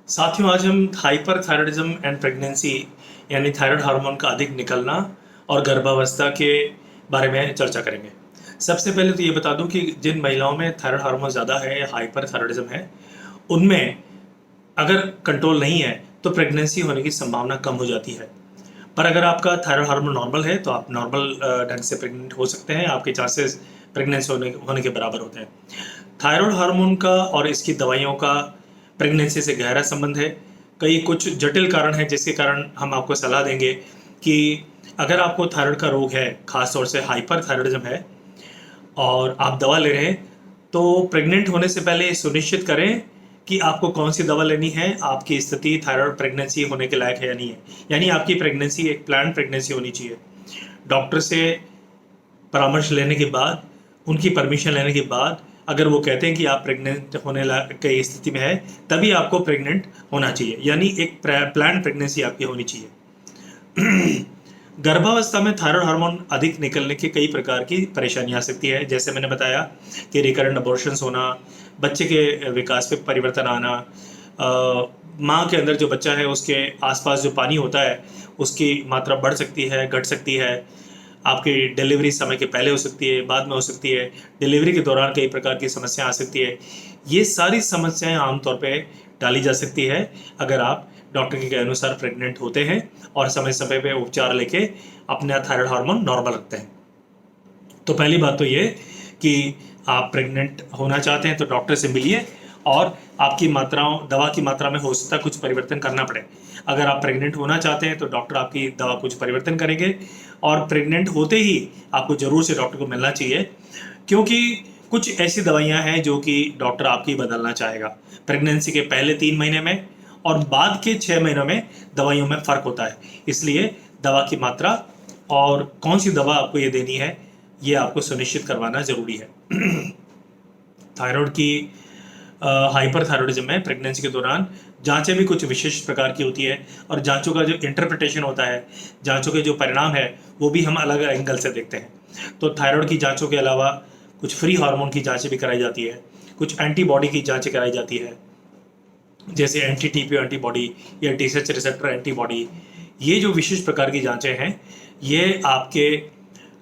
साथियों, आज हम हाइपरथायरॉयडिज्म एंड प्रेगनेंसी यानी थायराइड हार्मोन का अधिक निकलना और गर्भावस्था के बारे में चर्चा करेंगे। सबसे पहले तो ये बता दूं कि जिन महिलाओं में थायराइड हार्मोन ज़्यादा है या हाइपरथायरॉयडिज्म है, उनमें अगर कंट्रोल नहीं है तो प्रेगनेंसी होने की संभावना कम हो जाती है। पर अगर आपका थायराइड हार्मोन नॉर्मल है तो आप नॉर्मल ढंग से प्रेग्नेंट हो सकते हैं। आपके चांसेस प्रेगनेंसी होने के बराबर होते हैं। थायराइड हार्मोन का और इसकी दवाइयों का प्रेगनेंसी से गहरा संबंध है। कई कुछ जटिल कारण हैं जिसके कारण हम आपको सलाह देंगे कि अगर आपको थायराइड का रोग है, खास तौर से हाइपरथायरॉयडिज्म है और आप दवा ले रहे हैं, तो प्रेग्नेंट होने से पहले सुनिश्चित करें कि आपको कौन सी दवा लेनी है, आपकी स्थिति थायराइड प्रेगनेंसी होने के लायक है या नहीं है। यानी आपकी प्रेगनेंसी एक प्लान प्रेगनेंसी होनी चाहिए। डॉक्टर से परामर्श लेने के बाद, उनकी परमिशन लेने के बाद, अगर वो कहते हैं कि आप प्रेग्नेंट होने की स्थिति में है, तभी आपको प्रेग्नेंट होना चाहिए। यानी एक प्लान प्रेगनेंसी आपकी होनी चाहिए। गर्भावस्था में थायराइड हार्मोन अधिक निकलने की कई प्रकार की परेशानी आ सकती है। जैसे मैंने बताया कि रिकरेंट अबॉर्शंस होना, बच्चे के विकास में परिवर्तन आना, माँ के अंदर जो बच्चा है उसके आसपास जो पानी होता है उसकी मात्रा बढ़ सकती है, घट सकती है। आपकी डिलीवरी समय के पहले हो सकती है, बाद में हो सकती है। डिलीवरी के दौरान कई प्रकार की समस्या आ सकती है। ये सारी समस्याएं आमतौर पे टाली जा सकती है अगर आप डॉक्टर के अनुसार प्रेग्नेंट होते हैं और समय समय पे उपचार लेके अपना थायराइड हार्मोन नॉर्मल रखते हैं। तो पहली बात तो ये कि आप प्रेग्नेंट होना चाहते हैं तो डॉक्टर से मिलिए और आपकी दवा की मात्रा में हो सकता है कुछ परिवर्तन करना पड़े। अगर आप प्रेग्नेंट होना चाहते हैं तो डॉक्टर आपकी दवा कुछ परिवर्तन करेंगे और प्रेग्नेंट होते ही आपको ज़रूर से डॉक्टर को मिलना चाहिए, क्योंकि कुछ ऐसी दवाइयां हैं जो कि डॉक्टर आपकी बदलना चाहेगा। प्रेगनेंसी के पहले 3 महीने में और बाद के 6 महीनों में दवाइयों में फ़र्क होता है। इसलिए दवा की मात्रा और कौन सी दवा आपको ये देनी है, ये आपको सुनिश्चित करवाना ज़रूरी है। थायराइड की हाइपरथायरॉयडिज्म में प्रेगनेंसी के दौरान जांचें भी कुछ विशेष प्रकार की होती है और जांचों का जो इंटरप्रिटेशन होता है, जांचों के जो परिणाम है, वो भी हम अलग एंगल से देखते हैं। तो थायराइड की जांचों के अलावा कुछ फ्री हार्मोन की जांचें भी कराई जाती है, कुछ एंटीबॉडी की जांचें कराई जाती है, जैसे एंटी टीपीओ एंटीबॉडी या टीएसएच रिसेप्टर एंटीबॉडी। ये जो विशेष प्रकार की जांचें हैं, ये आपके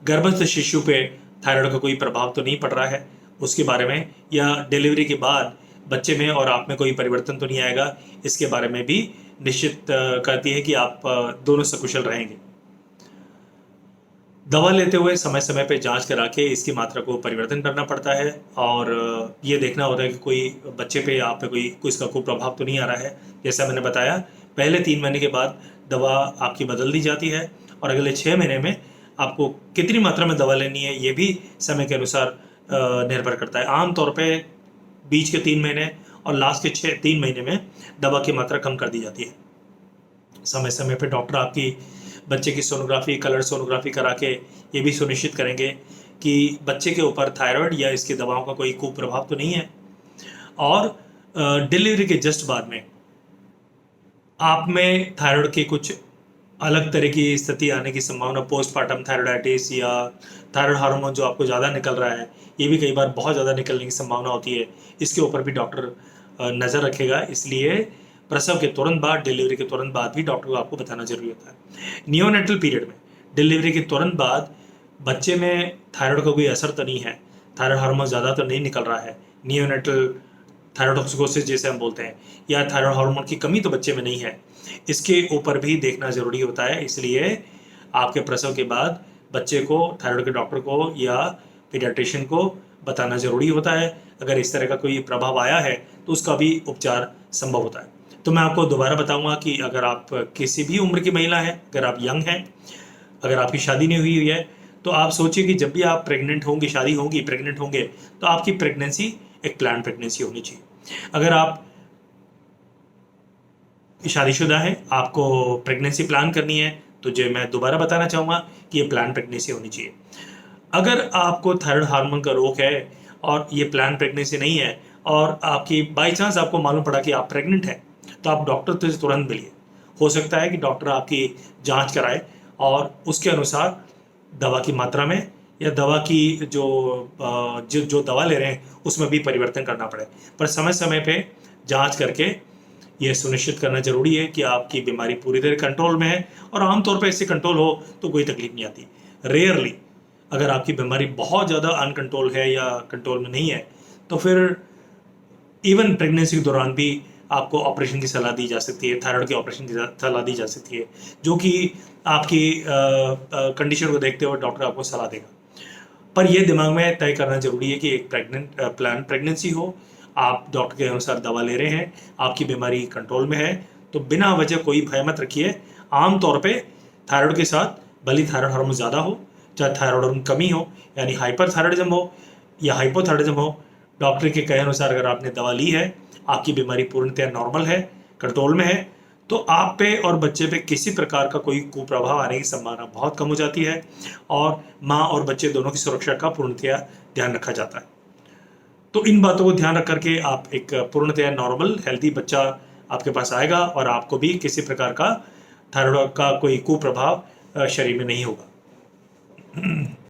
गर्भस्थ शिशु पे थायराइड का कोई प्रभाव तो नहीं पड़ रहा है उसके बारे में, या डिलीवरी के बाद बच्चे में और आप में कोई परिवर्तन तो नहीं आएगा, इसके बारे में भी निश्चित करती है कि आप दोनों सकुशल रहेंगे। दवा लेते हुए समय समय पे जांच करा के इसकी मात्रा को परिवर्तन करना पड़ता है और ये देखना होता है कि कोई बच्चे पे आप पे कोई इसका कोई प्रभाव तो नहीं आ रहा है। जैसा मैंने बताया, पहले 3 महीने के बाद दवा आपकी बदल दी जाती है और अगले 6 महीने में आपको कितनी मात्रा में दवा लेनी है ये भी समय के अनुसार निर्भर करता है। आमतौर पे बीच के 3 महीने और लास्ट के 3 महीने में दवा की मात्रा कम कर दी जाती है। समय समय पे डॉक्टर आपकी बच्चे की सोनोग्राफी, कलर सोनोग्राफी करा के ये भी सुनिश्चित करेंगे कि बच्चे के ऊपर थायराइड या इसकी दवाओं का कोई कुप्रभाव तो नहीं है। और डिलीवरी के जस्ट बाद में आप में थायराइड के कुछ अलग तरह की स्थिति आने की संभावना, पोस्टपार्टम थायराइडाइटिस या थायराइड हार्मोन जो आपको ज़्यादा निकल रहा है, ये भी कई बार बहुत ज़्यादा निकलने की संभावना होती है। इसके ऊपर भी डॉक्टर नज़र रखेगा। इसलिए प्रसव के तुरंत बाद, डिलीवरी के तुरंत बाद भी डॉक्टर को आपको बताना जरूरी होता है। नियोनेटल पीरियड में, डिलीवरी के तुरंत बाद बच्चे में थायराइड का कोई असर तो नहीं है, थायराइड हार्मोन ज़्यादा तो नहीं निकल रहा है, नियोनेटल थायराइडोक्सिकोसिस जैसे हम बोलते हैं, या थायराइड हार्मोन की कमी तो बच्चे में नहीं है, इसके ऊपर भी देखना ज़रूरी होता है। इसलिए आपके प्रसव के बाद बच्चे को थायराइड के डॉक्टर को या पीडियाट्रिशियन को बताना ज़रूरी होता है। अगर इस तरह का कोई प्रभाव आया है तो उसका भी उपचार संभव होता है। तो मैं आपको दोबारा बताऊंगा कि अगर आप किसी भी उम्र की महिला हैं, अगर आप यंग हैं, अगर आपकी शादी नहीं हुई है, तो आप सोचिए कि जब भी आप प्रेग्नेंट होंगे, शादी होगी, प्रेग्नेंट होंगे, तो आपकी प्रेगनेंसी एक प्लान प्रेगनेंसी होनी चाहिए। अगर आप शादीशुदा है, आपको प्रेगनेंसी प्लान करनी है, तो जो मैं दोबारा बताना चाहूँगा कि ये प्लान प्रेगनेंसी होनी चाहिए। अगर आपको थायराइड हार्मोन का रोग है और ये प्लान प्रेगनेंसी नहीं है और आपकी बाई चांस आपको मालूम पड़ा कि आप प्रेग्नेंट हैं, तो आप डॉक्टर से तुरंत मिलिए। हो सकता है कि डॉक्टर आपकी जांच कराए और उसके अनुसार दवा की मात्रा में या दवा की जो दवा ले रहे हैं उसमें भी परिवर्तन करना पड़े। पर समय समय पे जांच करके यह सुनिश्चित करना ज़रूरी है कि आपकी बीमारी पूरी तरह कंट्रोल में है, और आमतौर पर इससे कंट्रोल हो तो कोई तकलीफ नहीं आती। रेयरली अगर आपकी बीमारी बहुत ज़्यादा अनकंट्रोल है या कंट्रोल में नहीं है, तो फिर इवन प्रेगनेंसी के दौरान भी आपको ऑपरेशन की सलाह दी जा सकती है, थायराइड के ऑपरेशन की सलाह दी जा सकती है, जो कि आपकी कंडीशन को देखते हुए डॉक्टर आपको सलाह देगा। पर यह दिमाग में तय करना ज़रूरी है कि एक प्लान प्रेगनेंसी हो, आप डॉक्टर के अनुसार दवा ले रहे हैं, आपकी बीमारी कंट्रोल में है, तो बिना वजह कोई भय मत रखिए। आम तौर पे थायराइड के साथ भले ही थायराइड हार्मोन ज़्यादा हो, चाहे थायराइड हार्मोन कमी हो, यानी हाइपरथायराइडिज्म हो या हाइपोथायराइडिज्म हो, डॉक्टर के कहे अनुसार अगर आपने दवा ली है, आपकी बीमारी पूर्णतः नॉर्मल है, कंट्रोल में है, तो आप पे और बच्चे पे किसी प्रकार का कोई कुप्रभाव आने की संभावना बहुत कम हो जाती है, और माँ और बच्चे दोनों की सुरक्षा का पूर्णतः ध्यान रखा जाता है। तो इन बातों को ध्यान रख करके आप एक पूर्णतः नॉर्मल हेल्दी बच्चा आपके पास आएगा, और आपको भी किसी प्रकार का थायराइड का कोई कुप्रभाव शरीर में नहीं होगा।